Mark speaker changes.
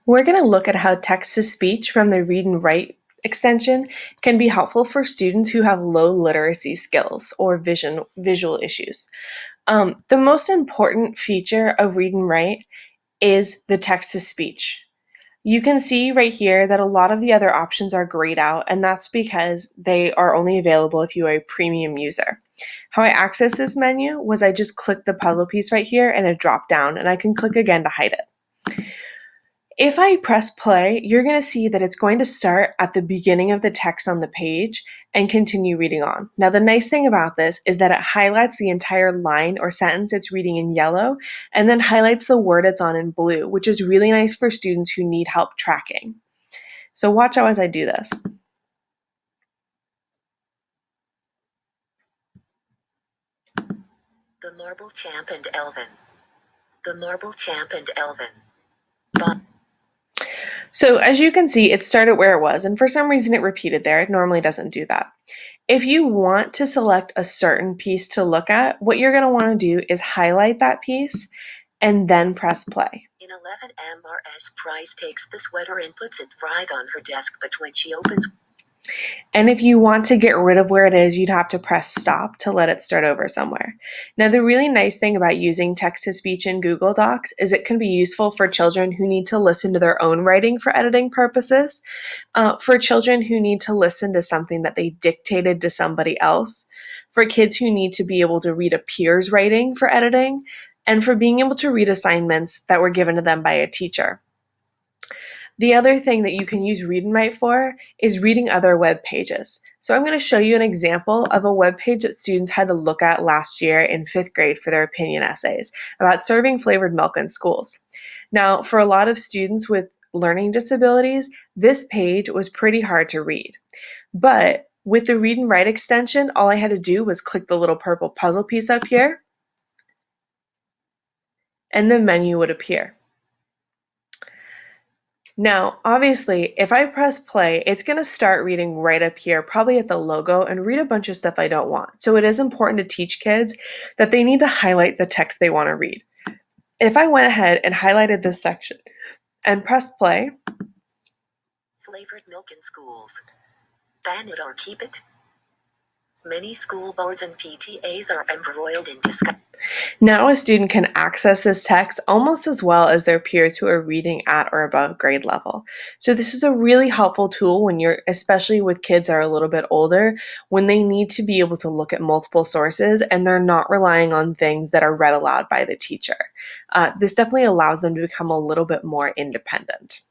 Speaker 1: We're going to look at how text-to-speech from the Read and Write extension can be helpful for students who have low literacy skills or visual issues. The most important feature of Read and Write is the text-to-speech. You can see right here that a lot of the other options are grayed out, and that's because they are only available if you are a premium user. How I access this menu was I just clicked the puzzle piece right here and it dropped down, and I can click again to hide it. If I press play, you're going to see that it's going to start at the beginning of the text on the page and continue reading on. Now, the nice thing about this is that it highlights the entire line or sentence it's reading in yellow and then highlights the word it's on in blue, which is really nice for students who need help tracking. So watch out as I do this.
Speaker 2: The Marble Champ and Elvin. The Marble Champ and Elvin.
Speaker 1: So as you can see, it started where it was, and for some reason it repeated there. It normally doesn't do that. If you want to select a certain piece to look at, what you're going to want to do is highlight that piece and then press play.
Speaker 2: In 11, MRS Price takes the sweater and puts it right on her desk, but when she opens...
Speaker 1: And if you want to get rid of where it is, you'd have to press stop to let it start over somewhere. Now, the really nice thing about using text-to-speech in Google Docs is it can be useful for children who need to listen to their own writing for editing purposes, for children who need to listen to something that they dictated to somebody else, for kids who need to be able to read a peer's writing for editing, and for being able to read assignments that were given to them by a teacher. The other thing that you can use Read and Write for is reading other web pages. So I'm going to show you an example of a web page that students had to look at last year in 5th grade for their opinion essays about serving flavored milk in schools. Now, for a lot of students with learning disabilities, this page was pretty hard to read. But with the Read and Write extension, all I had to do was click the little purple puzzle piece up here, and the menu would appear. Now, obviously, if I press play, it's going to start reading right up here, probably at the logo, and read a bunch of stuff I don't want. So it is important to teach kids that they need to highlight the text they want to read. If I went ahead and highlighted this section and pressed play.
Speaker 2: Flavored milk in schools. Ban it or keep it. Many school boards and PTAs are embroiled in discussion.
Speaker 1: Now a student can access this text almost as well as their peers who are reading at or above grade level. So this is a really helpful tool when especially with kids that are a little bit older, when they need to be able to look at multiple sources and they're not relying on things that are read aloud by the teacher. This definitely allows them to become a little bit more independent.